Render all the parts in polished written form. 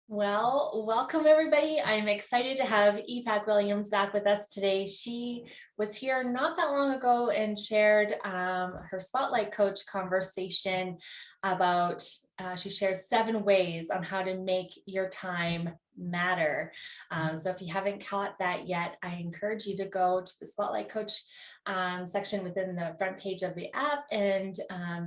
Well, welcome everybody. I'm excited to have Ipek Williams back with us today. She was here not that long ago and shared her Spotlight Coach conversation about, she shared 7 ways on how to make your time matter. So if you haven't caught that yet, I encourage you to go to the Spotlight Coach section within the front page of the app and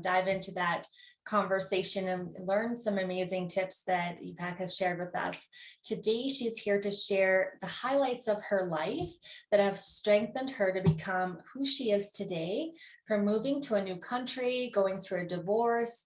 dive into that conversation and learn some amazing tips that Ipek has shared with us. Today, she's here to share the highlights of her life that have strengthened her to become who she is today, from moving to a new country, going through a divorce,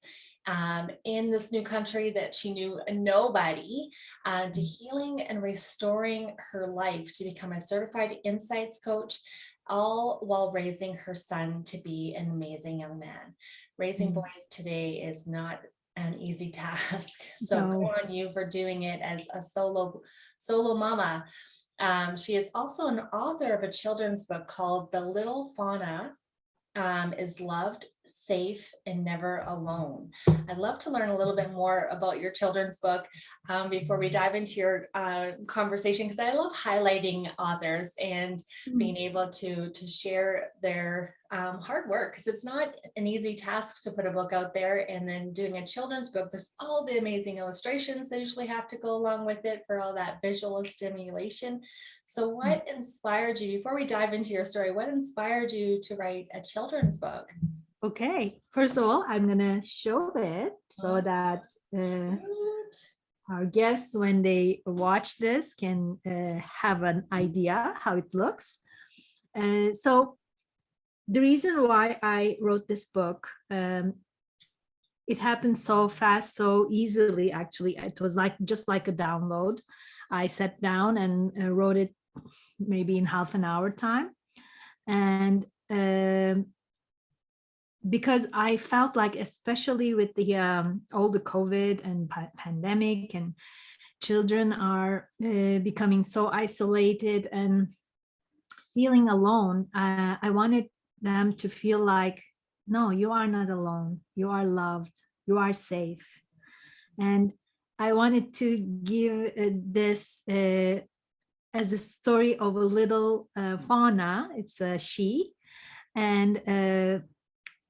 in this new country that she knew nobody, to healing and restoring her life to become a certified insights coach, all while raising her son to be an amazing young man. Raising boys today is not an easy task. So No. good on you for doing it as a solo mama. She is also an author of a children's book called The Little Fawna is Loved, Safe, and Never Alone. I'd love to learn a little bit more about your children's book before we dive into your conversation, because I love highlighting authors and being able to share their hard work, because it's not an easy task to put a book out there. And then doing a children's book, there's all the amazing illustrations that usually have to go along with it for all that visual stimulation. So what inspired you, before we dive into your story, what inspired you to write a children's book? Okay, first of all, I'm gonna show it so that our guests, when they watch this, can have an idea how it looks. So the reason why I wrote this book, it happened so fast, so easily. Actually, it was like just like a download. I sat down and wrote it maybe in half an hour time, and because I felt like, especially with the all the COVID and pandemic, and children are becoming so isolated and feeling alone, I wanted them to feel like, no, you are not alone. You are loved. You are safe. And I wanted to give this as a story of a little Fawna. It's a she. And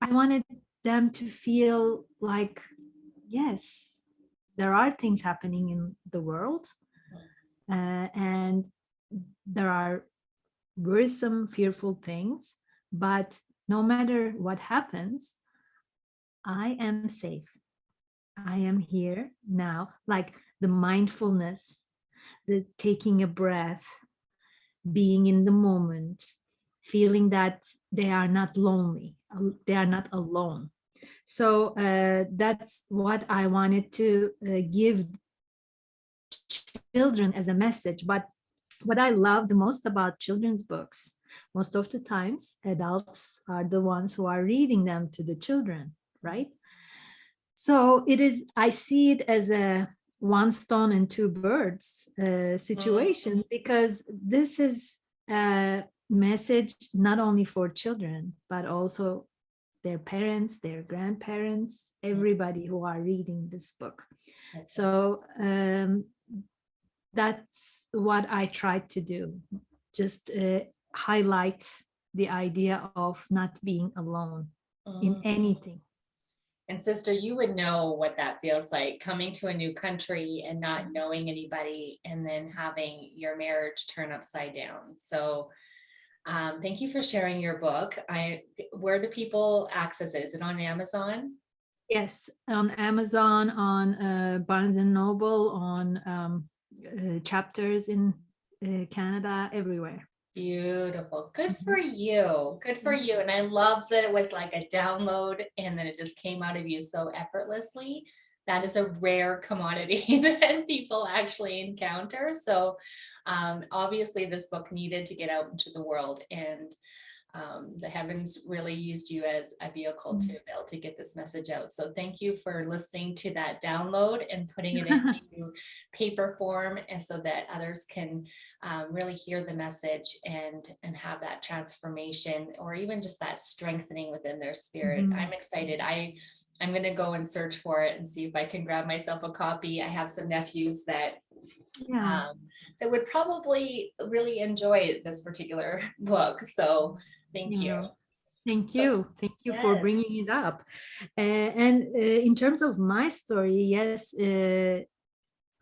I wanted them to feel like, yes, there are things happening in the world, and there are worrisome, fearful things, but no matter what happens, I am safe. I am here now, like the mindfulness, the taking a breath, being in the moment, feeling that they are not lonely, they are not alone. So that's what I wanted to give children as a message. But what I love the most about children's books, most of the times, adults are the ones who are reading them to the children, right? So it is, I see it as a one stone and two birds situation, because this is a message not only for children, but also their parents, their grandparents, everybody who are reading this book. So that's what I tried to do, just highlight the idea of not being alone in anything. And sister, you would know what that feels like, coming to a new country and not knowing anybody, and then having your marriage turn upside down. So thank you for sharing your book. Where do people access it? Is it on Amazon? Yes, on Amazon, on Barnes and Noble, on chapters in Canada, everywhere. Beautiful. Good for you. Good for you. And I love that it was like a download and then it just came out of you so effortlessly. That is a rare commodity that people actually encounter. So obviously this book needed to get out into the world. And the heavens really used you as a vehicle to be able to get this message out. So thank you for listening to that download and putting it into paper form, and so that others can really hear the message and have that transformation, or even just that strengthening within their spirit. I'm excited. I'm going to go and search for it and see if I can grab myself a copy. I have some nephews that that would probably really enjoy this particular book. So thank you. Thank you. Thank you for bringing it up. And in terms of my story, yes,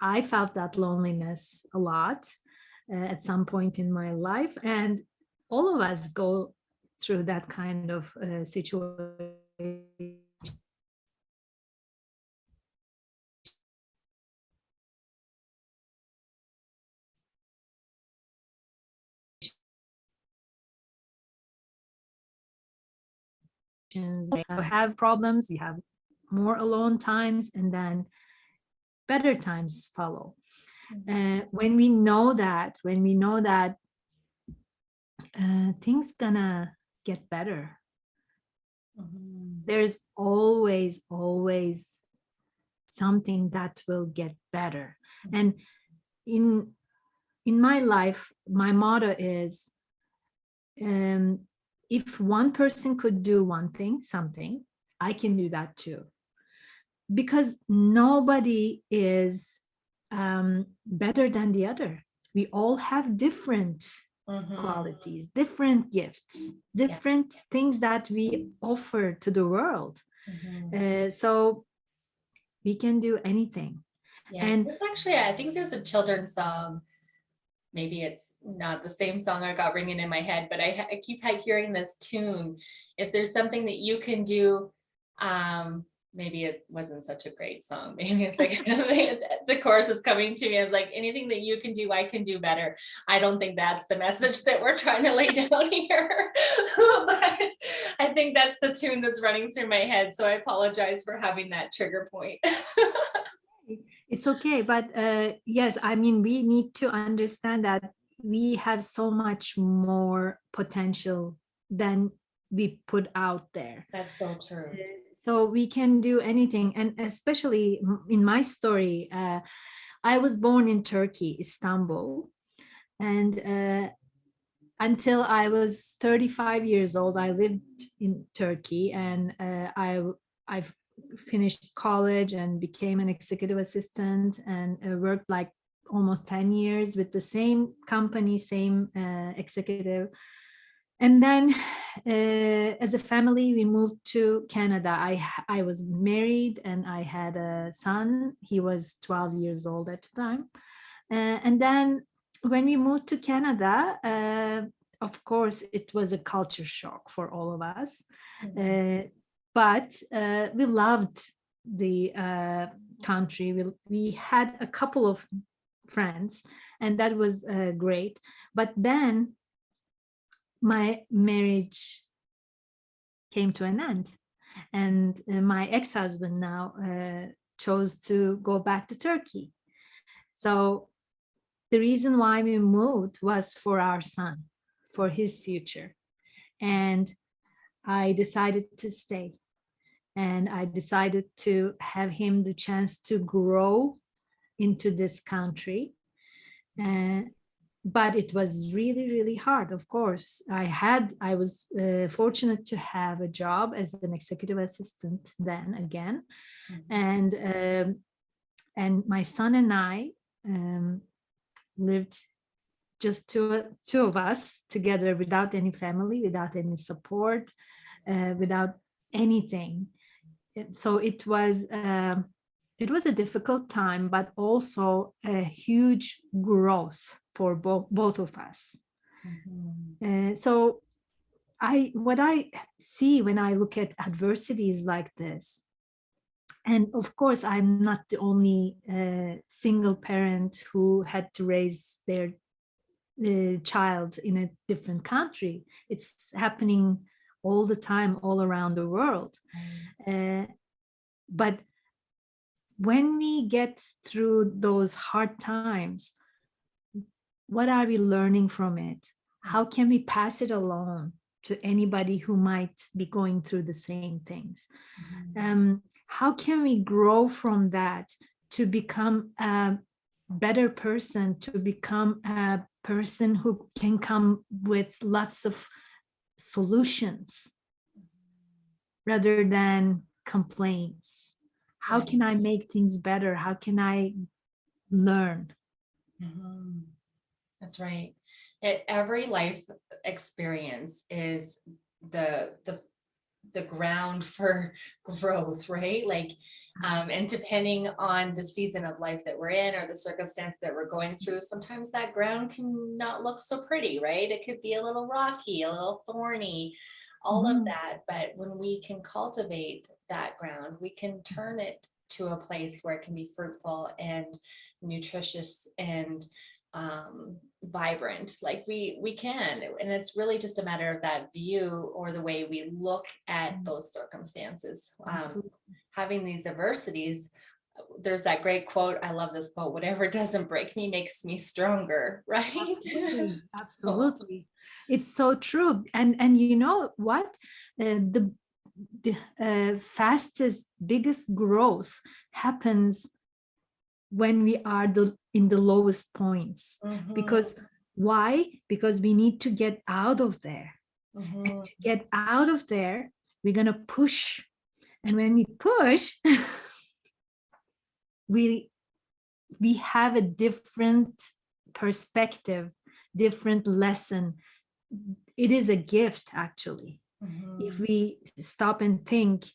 I felt that loneliness a lot at some point in my life. And all of us go through that kind of situation. You have problems, you have more alone times, and then better times follow. When we know that things gonna get better, there's always something that will get better. And in my life, my motto is, if one person could do something, I can do that too. Because nobody is better than the other. We all have different qualities, different gifts, different things that we offer to the world. So we can do anything. Yes, and there's actually, I think there's a children's song. Maybe it's not the same song I got ringing in my head, but I keep hearing this tune. If there's something that you can do, maybe it wasn't such a great song. Maybe it's like the chorus is coming to me as like, anything that you can do, I can do better. I don't think that's the message that we're trying to lay down here, but I think that's the tune that's running through my head. So I apologize for having that trigger point. It's okay, but yes, I mean, we need to understand that we have so much more potential than we put out there. That's so true. So we can do anything. And especially in my story, I was born in Turkey, Istanbul. And until I was 35 years old, I lived in Turkey, and I've finished college and became an executive assistant, and worked like almost 10 years with the same company, same executive. And then as a family, we moved to Canada. I was married and I had a son. He was 12 years old at the time. And then when we moved to Canada, of course, it was a culture shock for all of us. But we loved the country. We had a couple of friends, and that was great. But then my marriage came to an end, and my ex-husband now chose to go back to Turkey. So the reason why we moved was for our son, for his future. And I decided to stay, and I decided to have him the chance to grow into this country. But it was really, really hard. Of course, I was fortunate to have a job as an executive assistant then again. And my son and I lived just two of us together, without any family, without any support, without anything. So it was a difficult time, but also a huge growth for both of us. So what I see when I look at adversities like this, and of course, I'm not the only single parent who had to raise their child in a different country. It's happening all the time, all around the world. But when we get through those hard times, what are we learning from it? How can we pass it along to anybody who might be going through the same things. How can we grow from that to become a better person, to become a person who can come with lots of solutions rather than complaints? How can I make things better? How can I learn? That's right. Every life experience is the ground for growth, right? Like, and depending on the season of life that we're in or the circumstance that we're going through, sometimes that ground can not look so pretty, right? It could be a little rocky, a little thorny, all of that. But when we can cultivate that ground, we can turn it to a place where it can be fruitful and nutritious and vibrant, like we can. And it's really just a matter of that view or the way we look at those circumstances. Having these adversities, there's that great quote, I love this quote, whatever doesn't break me makes me stronger, right? Absolutely. Absolutely. It's so true. And you know what, the fastest, biggest growth happens when we are in the lowest points. Because why? Because we need to get out of there. And to get out of there, we're going to push. And when we push, we have a different perspective, different lesson. It is a gift, actually. If we stop and think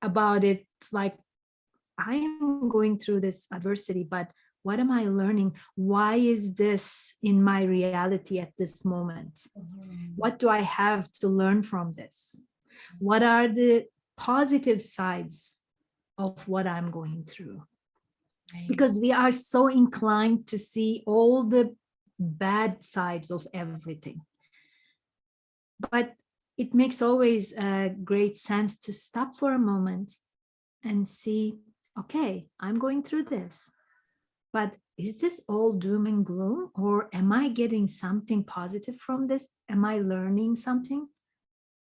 about it, like, I am going through this adversity, but what am I learning? Why is this in my reality at this moment? What do I have to learn from this? What are the positive sides of what I'm going through? Because we are so inclined to see all the bad sides of everything. But it makes always a great sense to stop for a moment and see, okay, I'm going through this, but is this all doom and gloom, or am I getting something positive from this? Am I learning something?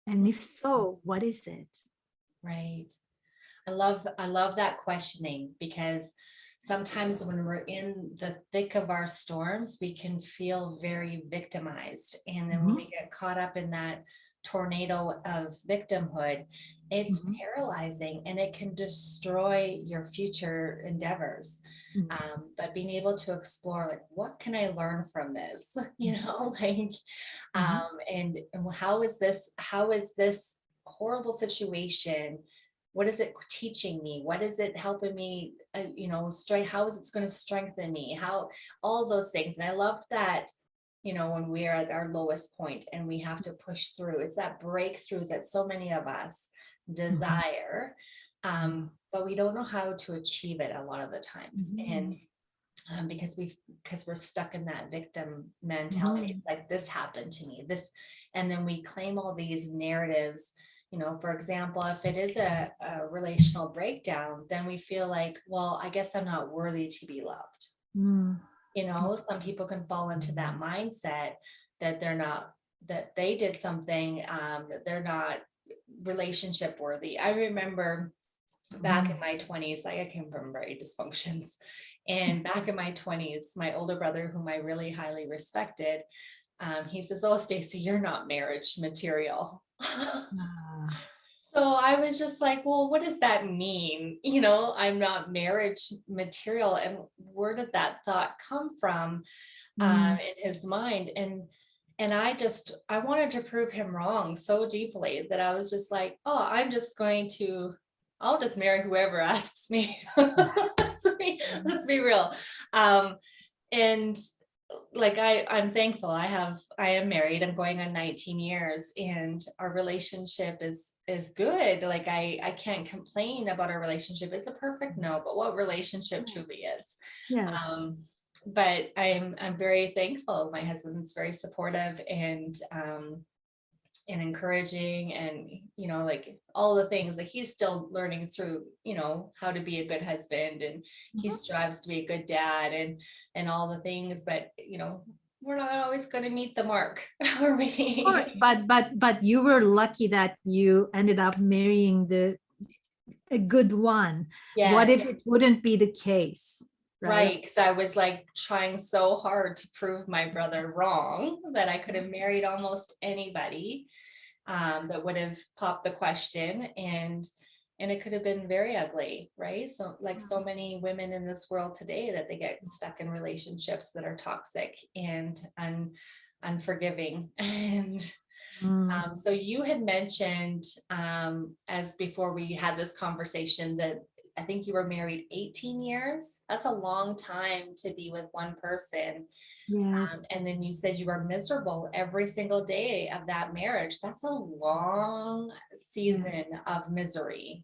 And if so, what is it? Right. I love that questioning, because sometimes when we're in the thick of our storms, we can feel very victimized. And then when we get caught up in that tornado of victimhood, it's paralyzing and it can destroy your future endeavors. But being able to explore, like, what can I learn from this? You know, like, and how is this horrible situation, what is it teaching me? What is it helping me, how is it going to strengthen me? How, all those things. And I loved that, when we are at our lowest point and we have to push through, it's that breakthrough that so many of us desire, but we don't know how to achieve it a lot of the times. And because we're stuck in that victim mentality. It's like, this happened to me, and then we claim all these narratives. For example, if it is a relational breakdown, then we feel like, well, I guess I'm not worthy to be loved. Some people can fall into that mindset that that they did something, that they're not relationship worthy. I remember back in my 20s, like, I came from very dysfunctions. And back in my 20s, my older brother, whom I really highly respected, he says, "Oh, Stacy, you're not marriage material." So I was just like, well, what does that mean? I'm not marriage material. And where did that thought come from in his mind? And I wanted to prove him wrong so deeply that I was just like, oh, I'll just marry whoever asks me. Let's be real. And like, I'm thankful. I am married. I'm going on 19 years, and our relationship is good. Like, I can't complain about our relationship. It's a perfect no, but what relationship truly is. Yes. But I'm very thankful. My husband's very supportive and encouraging, and like, all the things that he's still learning through, how to be a good husband, and he strives to be a good dad, and all the things. But we're not always going to meet the mark for Of me. course, but you were lucky that you ended up marrying a good one. What Yes, if it wouldn't be the case, right? right. Because I was like trying so hard to prove my brother wrong that I could have married almost anybody that would have popped the question, and it could have been very ugly, right? So like so many women in this world today, that they get stuck in relationships that are toxic and unforgiving. And Mm, so you had mentioned, as before we had this conversation, that I think you were married 18 years. That's a long time to be with one person. yes, And then you said you were miserable every single day of that marriage. That's a long yes. season of misery.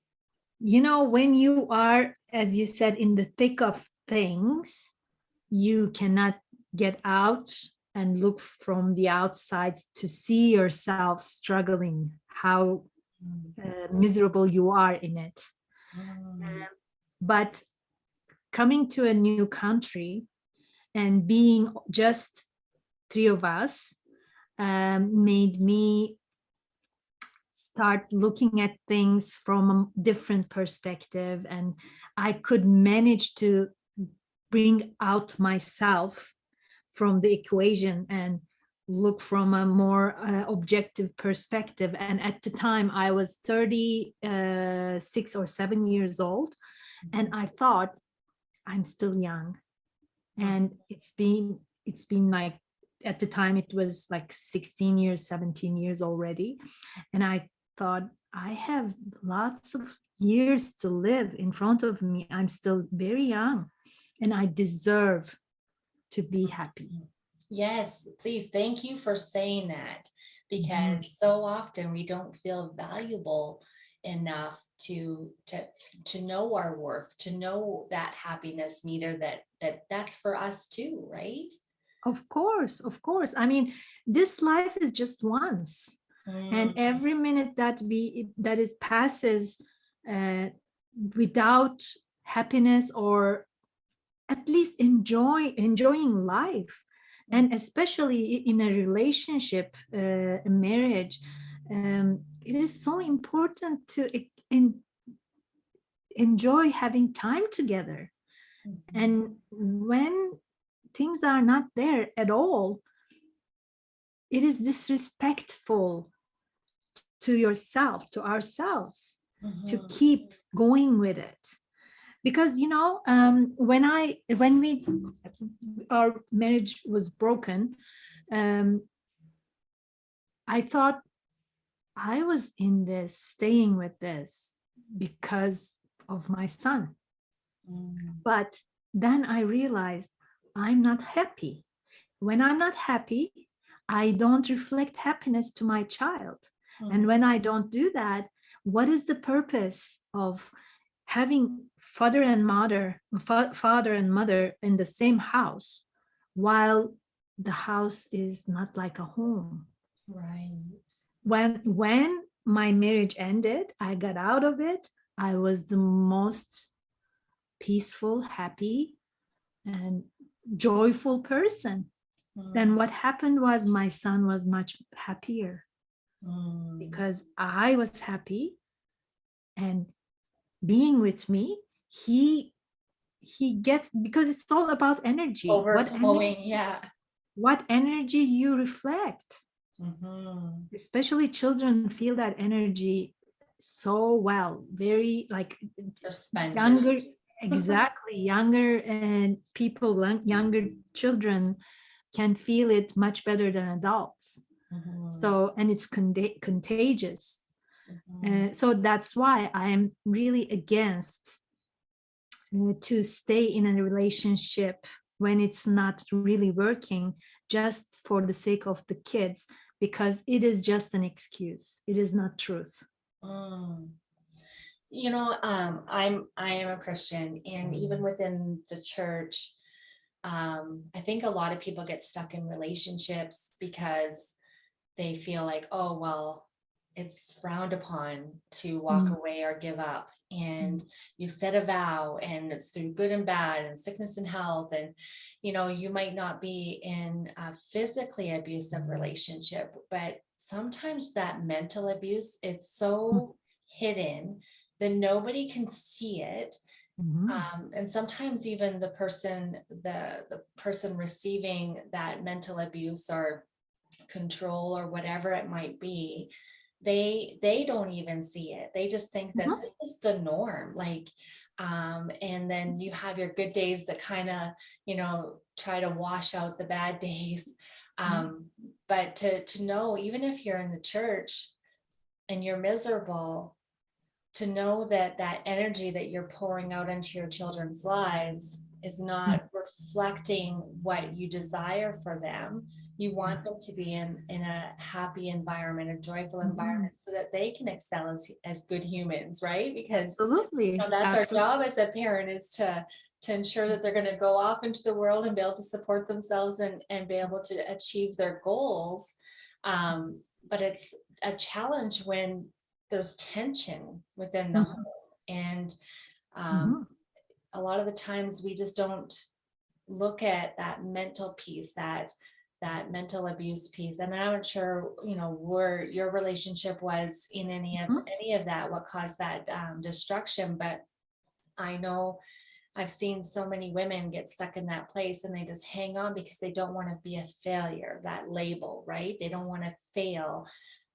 When you are, as you said, in the thick of things, you cannot get out and look from the outside to see yourself struggling, how miserable you are in it. Mm. But coming to a new country and being just three of us made me start looking at things from a different perspective, and I could manage to bring out myself from the equation and look from a more objective perspective. And at the time I was 36 or 7 years old, and I thought I'm still young, and it's been like, at the time it was like 16 years, 17 years already, and I thought I have lots of years to live in front of me. I'm still very young and I deserve to be happy. Yes, please. Thank you for saying that, Mhm. because so often we don't feel valuable enough to know our worth, to know that happiness meter that's for us too, right? Of course. I mean, this life is just once, and Mm, every minute that is passes uh, without happiness, or at least enjoying life, mm, and especially in a relationship, a marriage, it is so important to enjoy having time together. mhm. And when things are not there at all, it is disrespectful to yourself, to ourselves, to Mhm. keep going with it. Because when we our marriage was broken, um, I thought I was in this, staying with this because of my son. Mm, But then I realized I'm not happy. When I'm not happy, I don't reflect happiness to my child. And mm, when I don't do that, what is the purpose of having father and mother in the same house, while the house is not like a home? right. When my marriage ended, I got out of it. I was the most peaceful, happy, and joyful person. Then Mm, what happened was my son was much happier mm. because I was happy, and being with me, he gets, because it's all about energy. Overflowing, yeah. What energy you reflect. Mhm. Especially children feel that energy so well, very like They're sponges. younger, exactly, younger and people, younger children can feel it much better than adults. Mhm, So, and it's contagious. mhm. So that's why I am really against to stay in a relationship when it's not really working, just for the sake of the kids, because it is just an excuse. It is not truth. Mm. I am a Christian, and even within the church, I think a lot of people get stuck in relationships because they feel like, oh, well, it's frowned upon to walk Mm, away or give up. mm, And you set a vow, and it's through good and bad and sickness and health. And, you might not be in a physically abusive relationship, but sometimes that mental abuse, it's mm, so hidden that nobody can see it. mhm, And sometimes even the person receiving that mental abuse or control or whatever it might be, they don't even see it. They just think that mhm, this is the norm. Like, and then you have your good days that kind of, try to wash out the bad days. mhm, um, but to know, even if you're in the church and you're miserable, to know that that energy that you're pouring out into your children's lives is mm, not reflecting what you desire for them. You want them to be in a happy environment, a joyful mhm. environment, so that they can excel as good humans, right? Because Absolutely, that's our absolutely. job as a parent, is to ensure that they're going to go off into the world and be able to support themselves and be able to achieve their goals. But it's a challenge when there's tension within the home. Mhm, And um, mhm, a lot of the times we just don't look at that mental piece, that mental abuse piece. And I'm not sure, where your relationship was in mhm, any of that, what caused that destruction. But I know I've seen so many women get stuck in that place, and they just hang on because they don't want to be a failure, that label, right? They don't want to fail,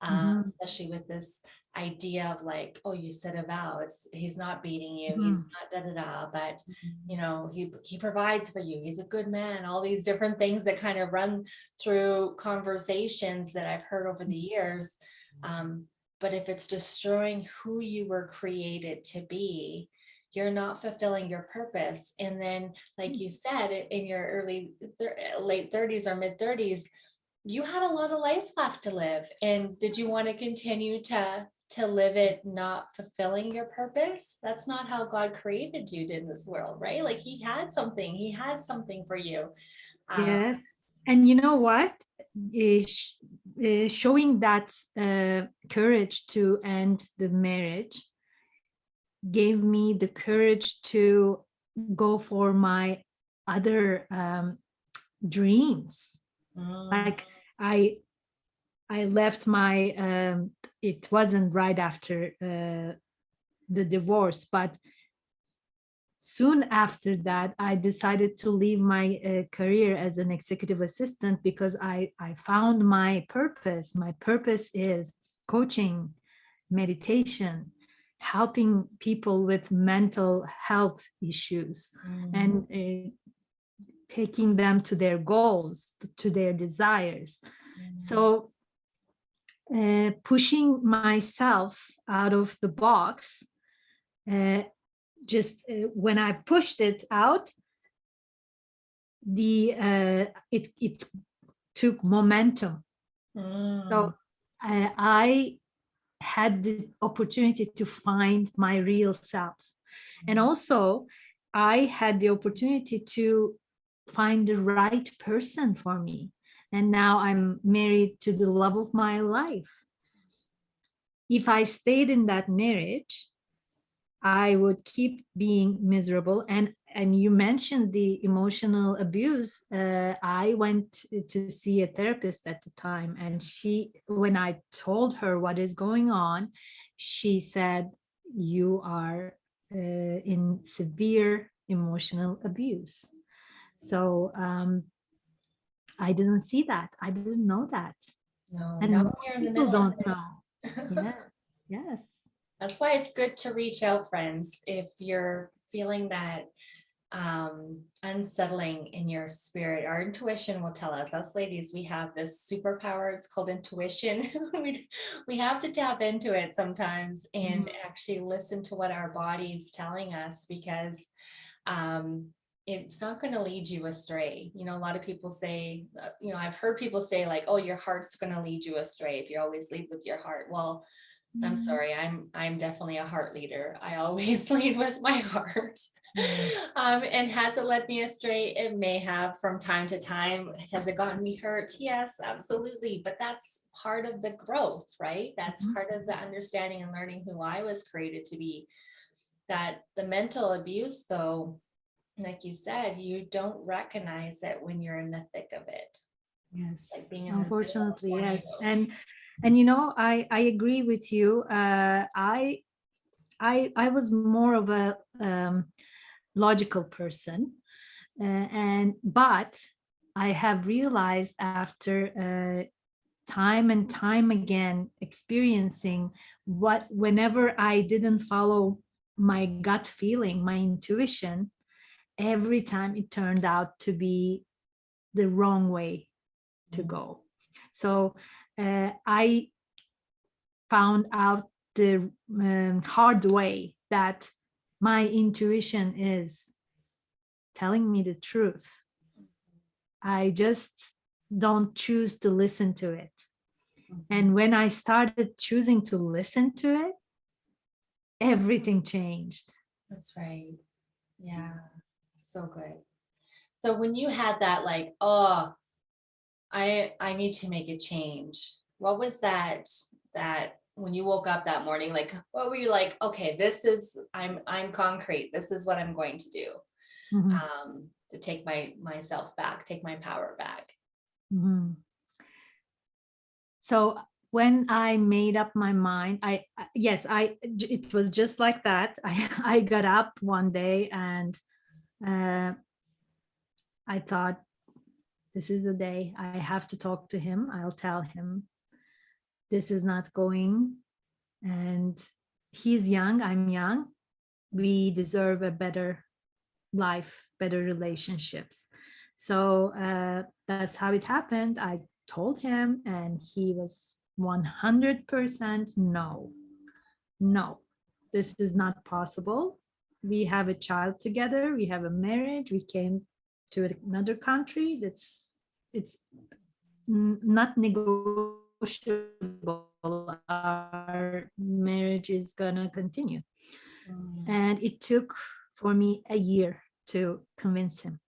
mhm, especially with this idea of like, oh, you said a vow. He's not beating you. He's mhm, not da da da, but mhm, he provides for you. He's a good man. All these different things that kind of run through conversations that I've heard over the years. Um, but if it's destroying who you were created to be, you're not fulfilling your purpose. And then, like you said, in your late 30s or mid 30s, you had a lot of life left to live. And did you want to continue to live it not fulfilling your purpose? That's not how God created you in this world, right? Like he has something for you. Um, Yes. And you know what? Showing that courage to end the marriage gave me the courage to go for my other dreams. mm, Like I I left my it wasn't right after the divorce, but soon after that I decided to leave my career as an executive assistant because I found my purpose. My purpose is coaching, meditation, helping people with mental health issues, mm, and taking them to their goals, to their desires. mm, So pushing myself out of the box, uh, just when I pushed it out, it took momentum. mm, So I had the opportunity to find my real self, and also I had the opportunity to find the right person for me. And now I'm married to the love of my life. If I stayed in that marriage, I would keep being miserable. And you mentioned the emotional abuse. I went to see a therapist at the time, and when I told her what is going on, she said, "You are in severe emotional abuse." So I didn't see that. I didn't know that, no, and not when most you're in the people middle of don't know. it. Yeah. Yes. That's why it's good to reach out, friends, if you're feeling that unsettling in your spirit. Our intuition will tell us ladies, we have this superpower. It's called intuition. we have to tap into it sometimes and actually listen to what our body's telling us, because um, it's not going to lead you astray. A lot of people say, I've heard people say like, oh, your heart's going to lead you astray if you always lead with your heart. Well, I'm Mm. sorry, I'm definitely a heart leader. I always lead with my heart. Yeah. And has it led me astray? It may have from time to time. Has it gotten me hurt? Yes, absolutely. But that's part of the growth, right? That's Mhm. part of the understanding and learning who I was created to be. That the mental abuse, though, like you said, you don't recognize it when you're in the thick of it, Yes, like being in the middle of a unfortunately, yes. tornado. And I agree with you. I was more of a logical person, and but I have realized after time and time again experiencing what whenever I didn't follow my gut feeling, my intuition, every time it turned out to be the wrong way to go. So I found out the hard way that my intuition is telling me the truth. I just don't choose to listen to it. And when I started choosing to listen to it, everything changed. That's right. Yeah. So good. So when you had that, like, oh, I need to make a change. What was that when you woke up that morning, like what were you like, okay, this is I'm concrete. This is what I'm going to do. Mhm, To take myself back, take my power back. mhm. So when I made up my mind, yes, it was just like that. I got up one day and uh, I thought, this is the day I have to talk to him. I'll tell him this is not going, and he's young, I'm young. We deserve a better life, better relationships. So that's how it happened. I told him, and he was 100% no, no, this is not possible. We have a child together, we have a marriage, we came to another country. It's not negotiable. Our marriage is gonna continue. Mm, And it took for me a year to convince him.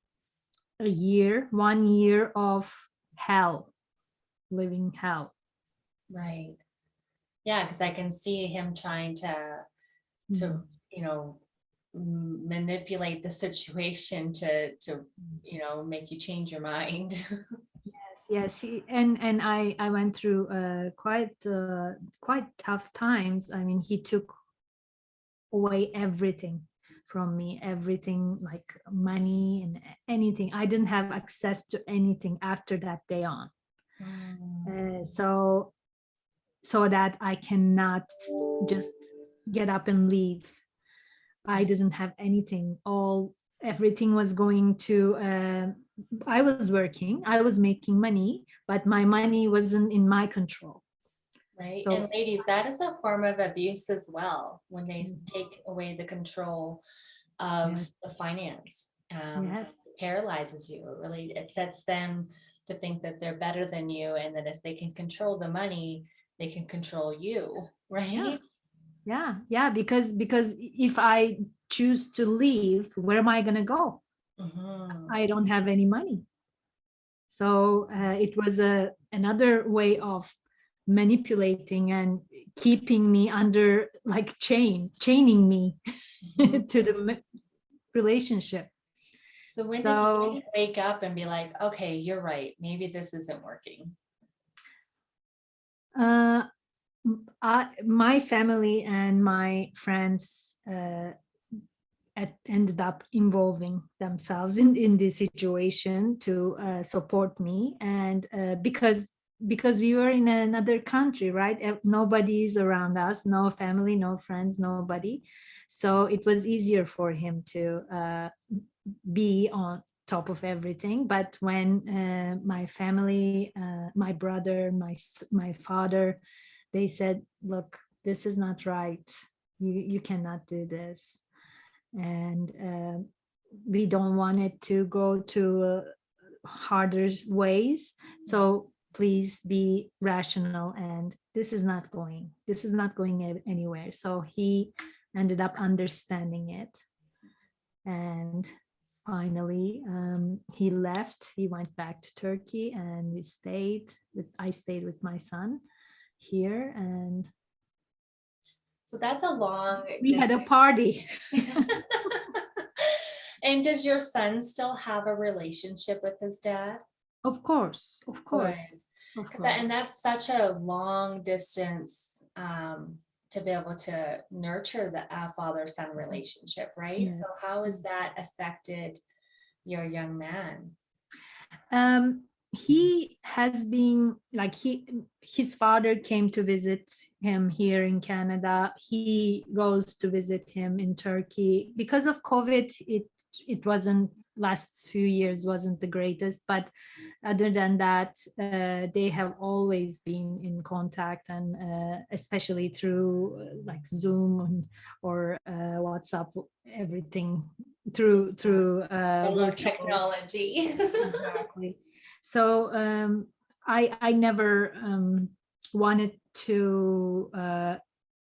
A year, 1 year of hell, living hell. right. Yeah, because I can see him trying to Mhm. you know manipulate the situation to make you change your mind. Yes, yes. And I went through quite tough times. I mean, he took away everything from me, everything like money and anything. I didn't have access to anything after that day on. Mm, So that I cannot just get up and leave. I right. didn't have anything. Everything was going to. I was working. I was making money, but my money wasn't in my control. Right. And So ladies, that is a form of abuse as well when they take away the control of yes, the finance. yes, It paralyzes you. It sets them to think that they're better than you, and that if they can control the money, they can control you, yeah, right? yeah. Because if I choose to leave, where am I gonna go? Mhm. I don't have any money. So it was another way of manipulating and keeping me under like chaining me Mhm. to the relationship. So when did So you wake up and be like, okay, you're right, maybe this isn't working? uh, my family and my friends ended up involving themselves in this situation to support me, and because we were in another country, right? Nobody is around us, no family, no friends, nobody. So it was easier for him to be on top of everything. But when my family, my brother, my father, they said, look, this is not right, you cannot do this, and we don't want it to go to harder ways, so please be rational, and this is not going anywhere. So he ended up understanding it, And finally, he left. He went back to Turkey, and I stayed with my son here, and So that's a long we had a distance. party. And does your son still have a relationship with his dad? Of course, of Good. course, of course. And that's such a long distance to be able to nurture the father-son relationship, right? Yes. So how has that affected your young man? He has been like his father came to visit him here in Canada. He goes to visit him in Turkey. Because of COVID, it wasn't, last few years wasn't the greatest, but other than that, they have always been in contact, and especially through like Zoom or WhatsApp, everything through I love virtual. technology. Exactly. So I never wanted to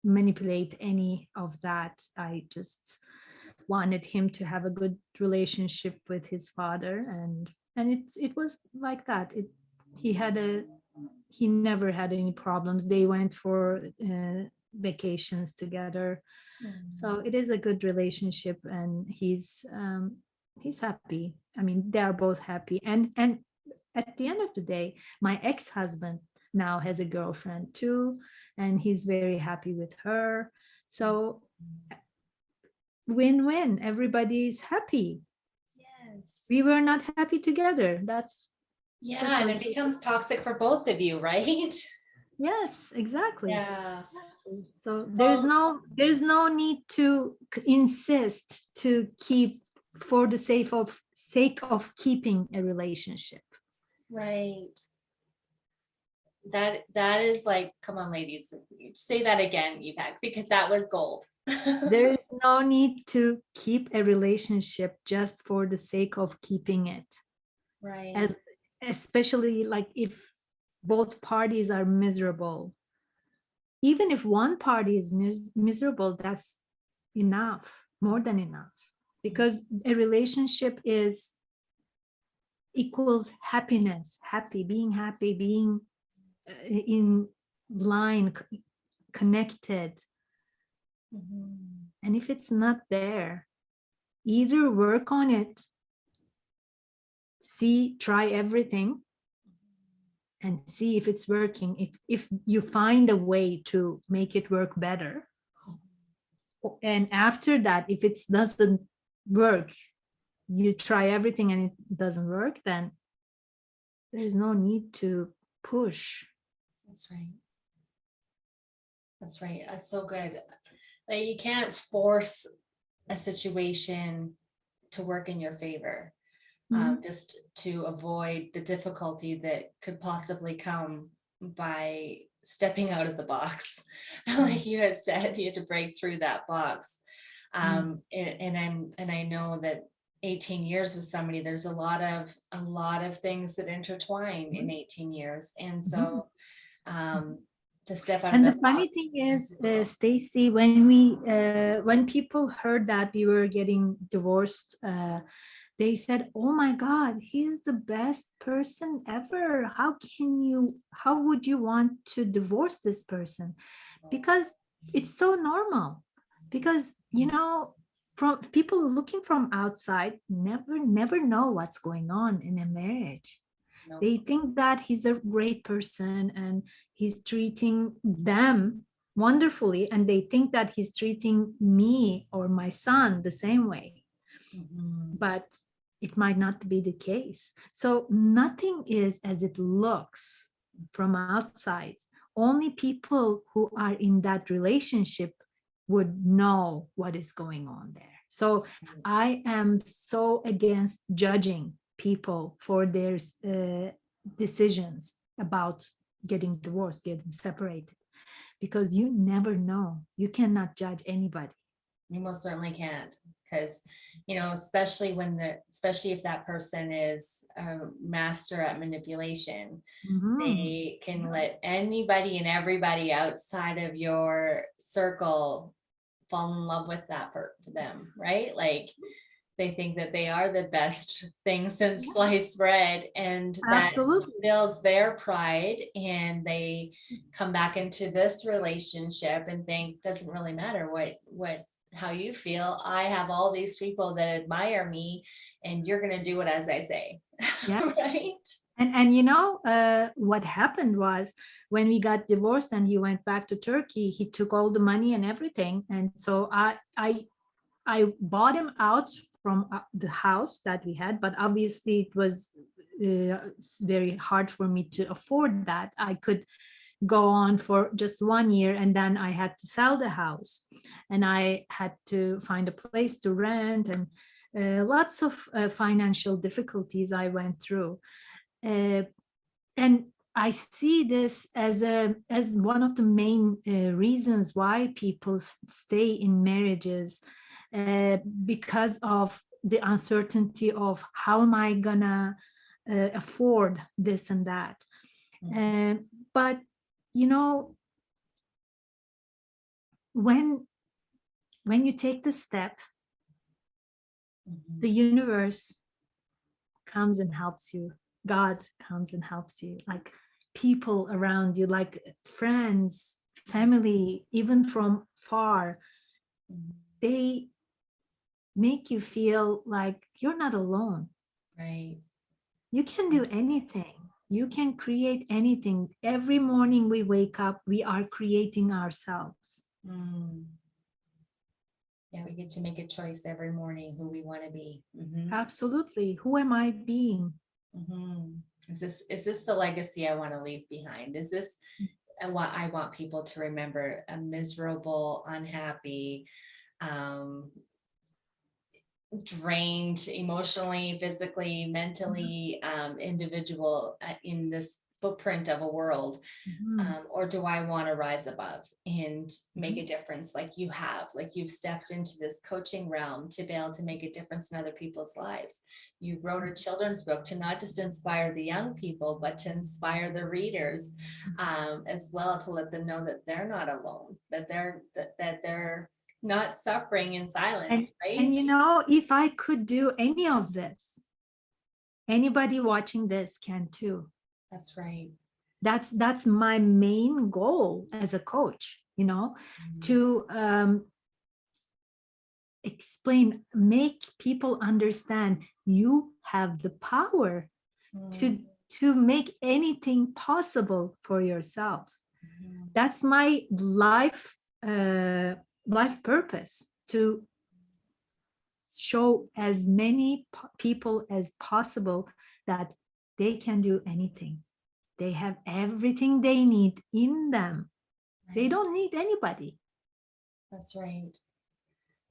manipulate any of that. I just wanted him to have a good relationship with his father, and it was like that. He never had any problems. They went for vacations together. So it is a good relationship, and he's happy. I mean, they are both happy. And at the end of the day, my ex-husband now has a girlfriend too, and he's very happy with her. So win-win, everybody is happy. Yes. We were not happy together. Yeah, and it becomes toxic for both of you, right? Yes, exactly. Yeah. So Well, there's no need to insist to keep for the sake of keeping a relationship. right. That is like, come on, ladies, say that again, Ipek, because that was gold. There is no need to keep a relationship just for the sake of keeping it. Right. Especially like if both parties are miserable. Even if one party is miserable, that's enough, more than enough. Because a relationship is equals happiness, happy, being in line, connected. And if it's not there, either work on it, try everything, and see if it's working. If you find a way to make it work better, and after that, if it doesn't work, you try everything and it doesn't work, then there's no need to push. That's right. That's right. That's so good. Like, you can't force a situation to work in your favor, just to avoid the difficulty that could possibly come by stepping out of the box. Like you had said, you had to break through that box. And I know that 18 years with somebody, there's a lot of things that intertwine in 18 years. And so to step out of And the the funny thing is, Stacy, when people heard that we were getting divorced, they said, "Oh my God, he's the best person ever. How would you want to divorce this person?" Because it's so normal. Because, from people looking from outside never know what's going on in a marriage. No. They think that he's a great person and he's treating them wonderfully, and they think that he's treating me or my son the same way. But it might not be the case. So nothing is as it looks from outside. Only people who are in that relationship would know what is going on there. So I am so against judging people for their decisions about getting divorced, getting separated, because you never know. You cannot judge anybody. You most certainly can't, because especially if that person is a master at manipulation, they can let anybody and everybody outside of your circle fall in love with them, right? Like, they think that they are the best thing since Yeah, sliced bread, and that absolutely. fills their pride, and they come back into this relationship and think doesn't really matter what how you feel. I have all these people that admire me, and you're going to do it as I say. Yeah. Right. And what happened was when we got divorced and he went back to Turkey, he took all the money and everything. And so I bought him out from the house that we had, but obviously it was very hard for me to afford that. I could go on for just 1 year and then I had to sell the house and I had to find a place to rent, and lots of financial difficulties I went through. Uh, and I see this as one of the main reasons why people stay in marriages, because of the uncertainty of how am I gonna afford this and that. But you know, when you take the step, the universe comes and helps you. God comes and helps you, like people around you, like friends, family, even from far. They make you feel like you're not alone. Right. You can do anything. You can create anything. Every morning we wake up, we are creating ourselves. Yeah, we get to make a choice every morning who we want to be. Absolutely. Who am I being? Is this the legacy I want to leave behind? Is this what I want people to remember? A miserable, unhappy, drained emotionally, physically, mentally, individual in this footprint of a world? Or do I want to rise above and make a difference like you have, like you've stepped into this coaching realm to be able to make a difference in other people's lives? You wrote a children's book to not just inspire the young people, but to inspire the readers as well, to let them know that they're not alone, that they're not suffering in silence, right? And you know, if I could do any of this, anybody watching this can too. That's right. That's my main goal as a coach, you know, to explain, make people understand you have the power to make anything possible for yourself. That's my life purpose, to show as many people as possible that they can do anything. They have everything they need in them. They don't need anybody. That's right.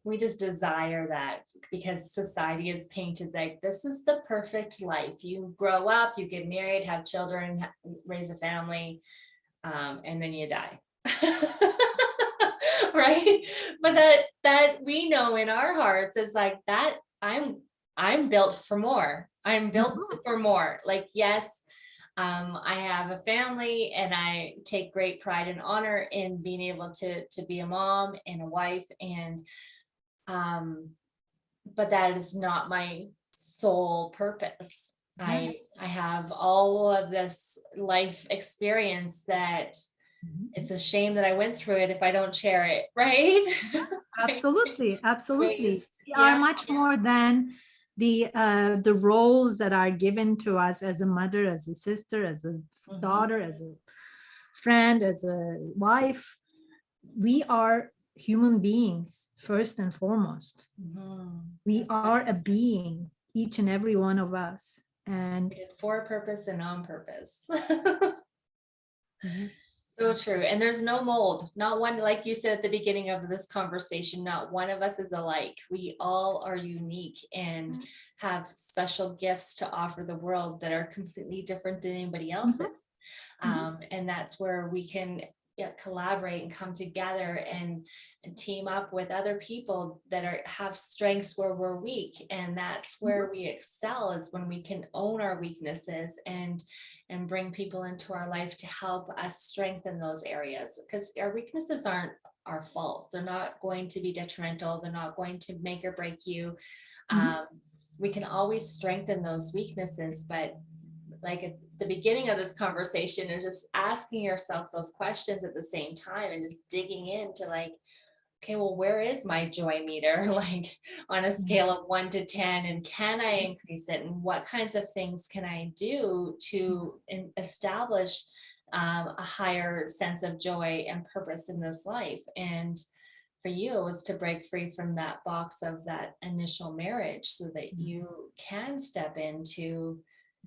We just desire that because society is painted like this is the perfect life. You grow up, you get married, have children, raise a family, and then you die. Right? But that we know in our hearts is like that I'm built for more. I'm built for more. Like, yes, I have a family and I take great pride and honor in being able to be a mom and a wife, and but that is not my sole purpose. Yes. I have all of this life experience that it's a shame that I went through it if I don't share it, right? Absolutely, absolutely. We are Yeah. much more than the roles that are given to us as a mother, as a sister, as a daughter, as a friend, as a wife. We are human beings first and foremost. We are a being, each and every one of us, and for purpose and on purpose. So true. And there's no mold, not one, like you said at the beginning of this conversation, not one of us is alike. We all are unique and have special gifts to offer the world that are completely different than anybody else's. And that's where we can collaborate and come together and team up with other people that have strengths where we're weak. And that's where we excel, is when we can own our weaknesses and bring people into our life to help us strengthen those areas, because our weaknesses aren't our faults. They're not going to be detrimental. They're not going to make or break you. Mhm. We can always strengthen those weaknesses, but like at the beginning of this conversation is just asking yourself those questions at the same time and just digging into like, okay, well, where is my joy meter? Like on a Yeah. scale of 1 to 10, and can I increase it? And what kinds of things can I do to establish a higher sense of joy and purpose in this life? And for you, it was to break free from that box of that initial marriage so that you can step into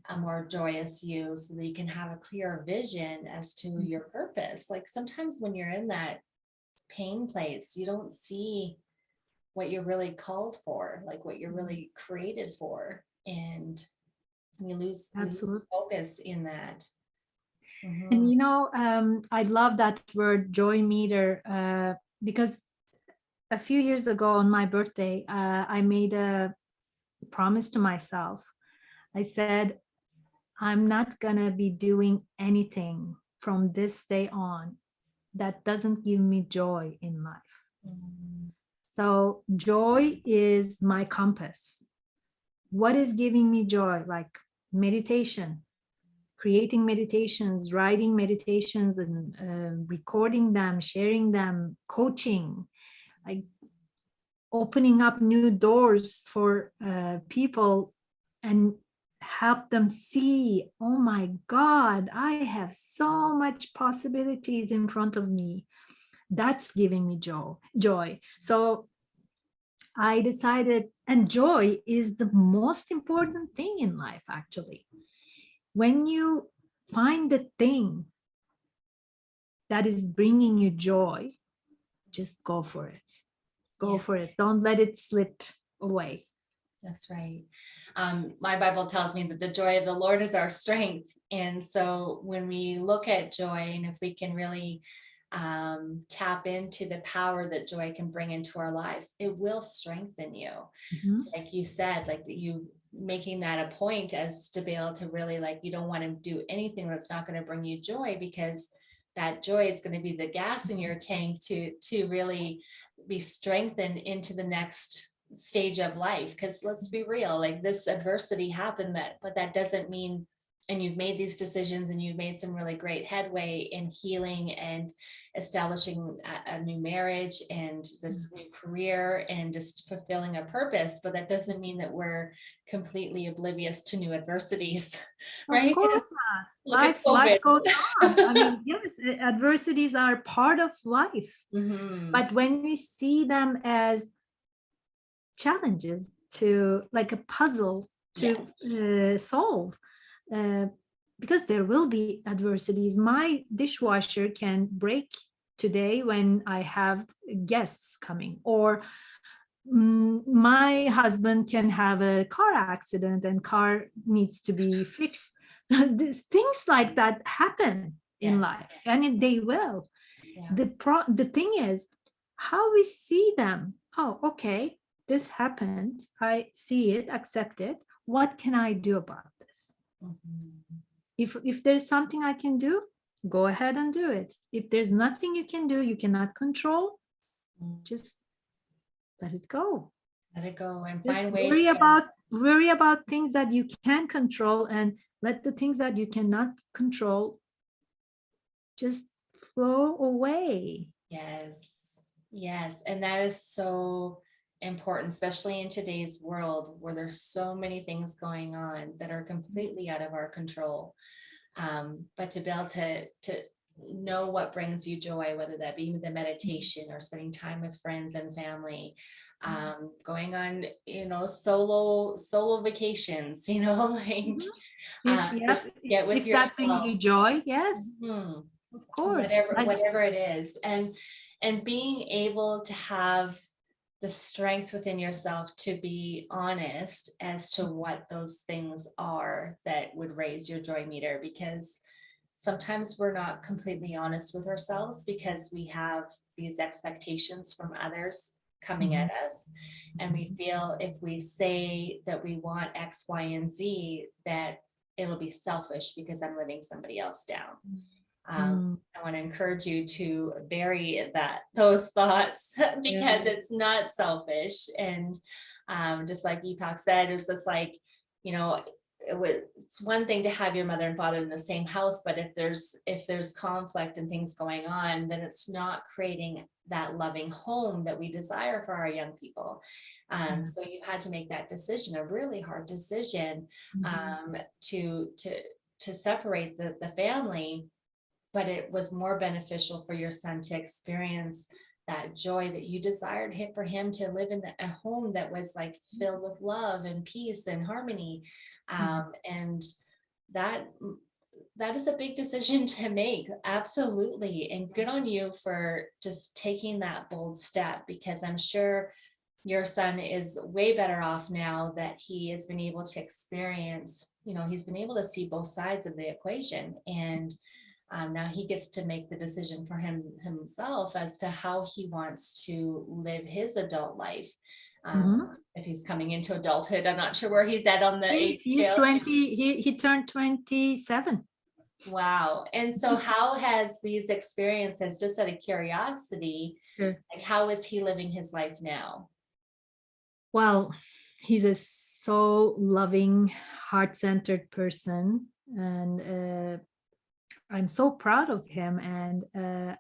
a more joyous you, so that you can have a clearer vision as to your purpose. Like sometimes when you're in that pain place, you don't see what you're really called for, like what you're really created for. And we lose Absolutely. focus in that. And Mhm. I love that word joy meter, because a few years ago on my birthday, I made a promise to myself. I said, I'm not going to be doing anything from this day on that doesn't give me joy in life. Mhm. So, joy is my compass. What is giving me joy? Like meditation, creating meditations, writing meditations, and recording them, sharing them, coaching, like opening up new doors for people and help them see, oh my God, I have so much possibilities in front of me. That's giving me joy. So I decided, and joy is the most important thing in life, actually. When you find the thing that is bringing you joy, just go for it. Go Yeah, for it. Don't let it slip away. that's right. My Bible tells me that the joy of the Lord is our strength. And so when we look at joy, and if we can really tap into the power that joy can bring into our lives, it will strengthen you. Mhm. Like you said, like you making that a point as to be able to really, like, you don't want to do anything that's not going to bring you joy, because that joy is going to be the gas in your tank to really be strengthened into the next stage of life. Because let's be real, like this adversity happened, that but that doesn't mean, and you've made these decisions and you've made some really great headway in healing and establishing a new marriage and this new career and just fulfilling a purpose, but that doesn't mean that we're completely oblivious to new adversities. Of Right? course not. Look at Life COVID. goes on. I mean, yes, adversities are part of life, Mhm. but when we see them as challenges, to like a puzzle Yeah. to solve, uh, because there will be adversities. My dishwasher can break today when I have guests coming, or my husband can have a car accident and car needs to be fixed. Things like that happen in Yeah. life, and they will. Yeah. The thing is how we see them. Oh, okay, this happened, I see it, accept it. What can I do about this? Mhm. If there's something I can do, go ahead and do it. If there's nothing you can do, you cannot control, Mm. just let it go. Let it go and Just find ways to. worry about things that you can control, and let the things that you cannot control just flow away. Yes. Yes. And that is so important, especially in today's world where there's so many things going on that are completely out of our control. But to be able to know what brings you joy, whether that be the meditation or spending time with friends and family, going on, solo vacations, like Mhm. If just yes, get with if that brings yourself. you joy, yes, Mhm. of course. Whatever it is, and being able to have the strength within yourself to be honest as to what those things are that would raise your joy meter, because sometimes we're not completely honest with ourselves because we have these expectations from others coming Mhm. at us, and we feel if we say that we want X, Y, and Z, that it'll be selfish because I'm letting somebody else down. Mm, I want to encourage you to bury those thoughts because yes. it's not selfish. And Just like Ipak said, it was just like, it's one thing to have your mother and father in the same house, but if there's conflict and things going on, then it's not creating that loving home that we desire for our young people. So you had to make that decision, a really hard decision, to separate the family, but it was more beneficial for your son to experience that joy that you desired for him to live in a home that was like filled with love and peace and harmony. And that is a big decision to make. Absolutely. And good on you for just taking that bold step, because I'm sure your son is way better off now that he has been able to experience, he's been able to see both sides of the equation. And now he gets to make the decision for himself as to how he wants to live his adult life. If he's coming into adulthood, I'm not sure where he's at on the age He's scale. 20, he turned 27. Wow. And so how has these experiences, just out of curiosity, like how is he living his life now? Well, he's a so loving, heart-centered person, and I'm so proud of him. And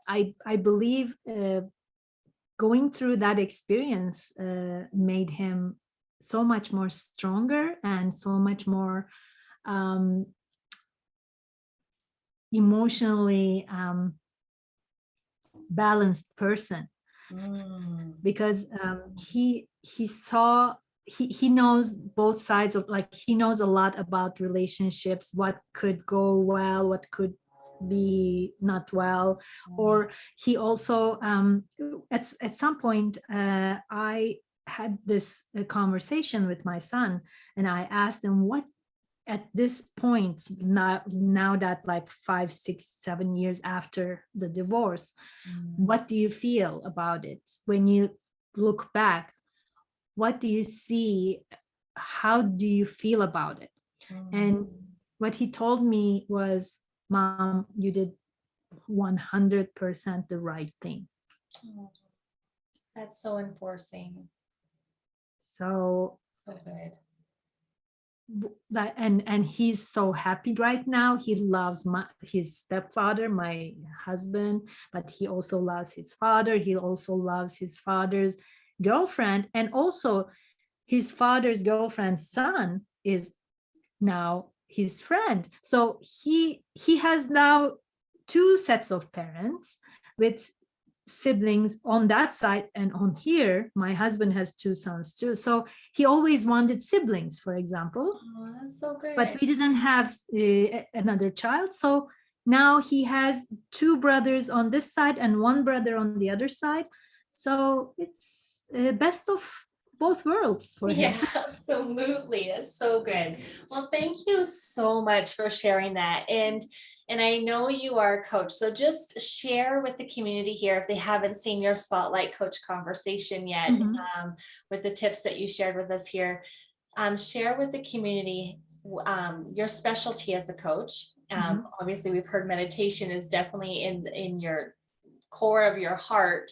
I believe going through that experience made him so much more stronger and so much more emotionally balanced person, because he knows both sides of, like, he knows a lot about relationships, what could go well, what could be not well. Or he also at some point I had this conversation with my son, and I asked him, what at this point, now that like 5, 6, 7 years after the divorce, what do you feel about it? When you look back, what do you see? How do you feel about it? And what he told me was, Mom, you did 100% the right thing. That's so enforcing. So good. And he's so happy right now. He loves his stepfather, my husband, but he also loves his father. He also loves his father's girlfriend, and also his father's girlfriend's son is now his friend. So he has now 2 sets of parents with siblings on that side, and on here my husband has 2 sons too. So he always wanted siblings, for example. Oh, that's so good. But we didn't have another child, so now he has 2 brothers on this side and 1 brother on the other side. So it's best of both worlds for him. Yeah, absolutely. That's so good. Well, thank you so much for sharing that. And I know you are a coach, so just share with the community here, if they haven't seen your Spotlight Coach conversation yet, with the tips that you shared with us here, share with the community your specialty as a coach. Obviously, we've heard meditation is definitely in your core of your heart,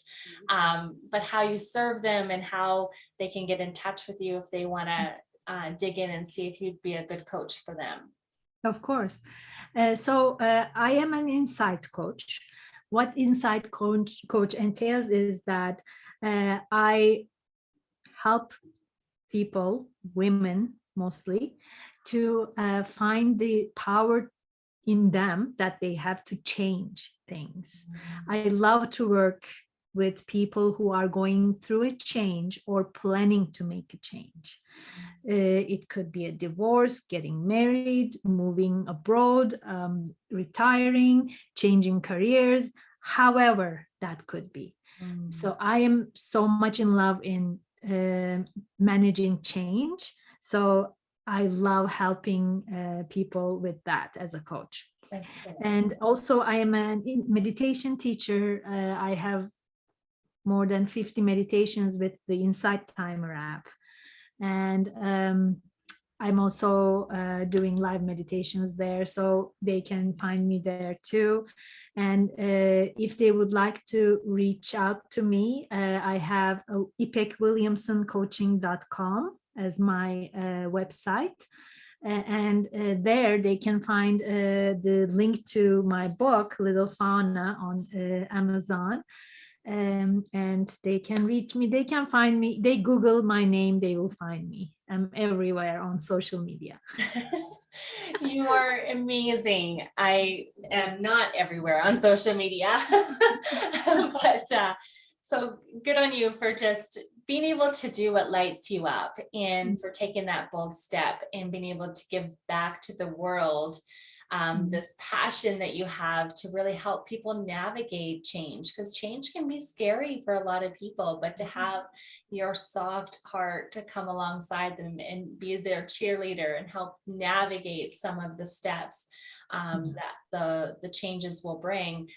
but how you serve them and how they can get in touch with you if they want to dig in and see if you'd be a good coach for them. Of course. So I am an insight coach. What insight coach entails is that I help people, women mostly, to find the power in them that they have to change things. I love to work with people who are going through a change or planning to make a change. It could be a divorce, getting married, moving abroad, retiring, changing careers, however that could be. So I am so much in love in managing change. So I love helping people with that as a coach. And also I am a meditation teacher. I have more than 50 meditations with the Insight Timer app. And I'm also doing live meditations there, so they can find me there too. And if they would like to reach out to me, I have ipekwilliamsoncoaching.com as my website. And there they can find the link to my book, Little Fawna, on Amazon. And they can reach me, they can find me, they Google my name, they will find me. I'm everywhere on social media. You are amazing. I am not everywhere on social media, but so good on you for just being able to do what lights you up, and for taking that bold step and being able to give back to the world this passion that you have to really help people navigate change, because change can be scary for a lot of people, but to have your soft heart to come alongside them and be their cheerleader and help navigate some of the steps that the changes will bring.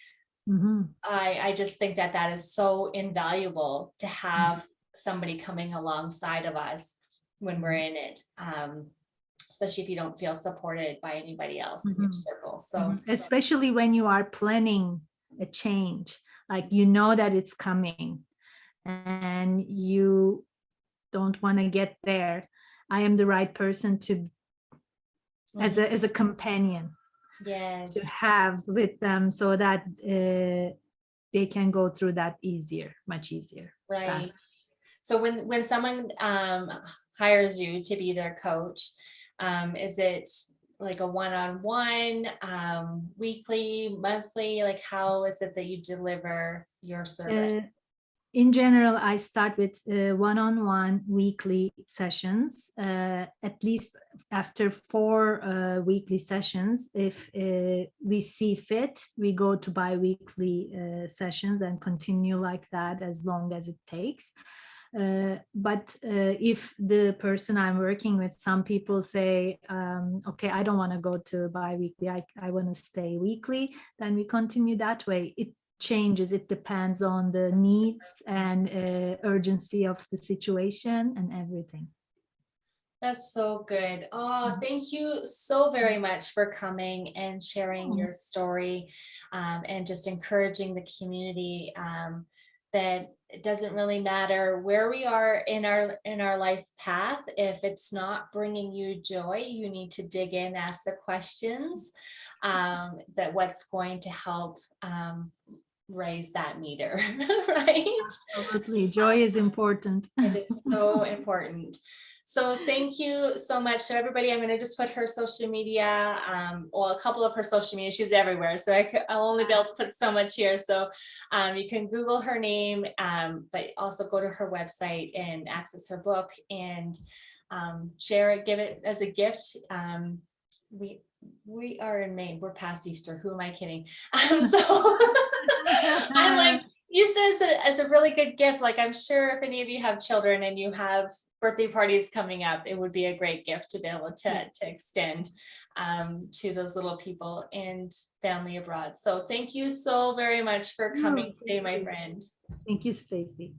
I just think that that is so invaluable to have somebody coming alongside of us when we're in it. Especially if you don't feel supported by anybody else in your circle. So especially when you are planning a change, like you know that it's coming and you don't want to get there, I am the right person to as a companion to have with them, so that they can go through that much easier. Right. Faster. So when someone hires you to be their coach, is it like a one-on-one, weekly, monthly? Like, how is it that you deliver your service? In general, I start with one-on-one weekly sessions. At least after 4 weekly sessions, if we see fit, we go to bi-weekly sessions and continue like that as long as it takes. But if the person I'm working with, some people say, okay, I don't want to go to bi-weekly, I want to stay weekly, then we continue that way. It changes, it depends on the needs and urgency of the situation and everything. That's so good. Oh, thank you so very much for coming and sharing your story, and just encouraging the community that it doesn't really matter where we are in our life path. If it's not bringing you joy, you need to dig in, ask the questions, that what's going to help raise that meter, right? Absolutely. Joy is important. It is so important. So thank you so much. So everybody, I'm going to just put her social media, well, a couple of her social media. She's everywhere, so I'll only be able to put so much here. So you can Google her name, but also go to her website and access her book and share it, give it as a gift. We are in Maine. We're past Easter. Who am I kidding? So I'm like, use it as a really good gift. Like, I'm sure if any of you have children and you have birthday parties coming up, it would be a great gift to be able to extend to those little people and family abroad. So thank you so very much for coming today, my friend. Thank you, Stacy.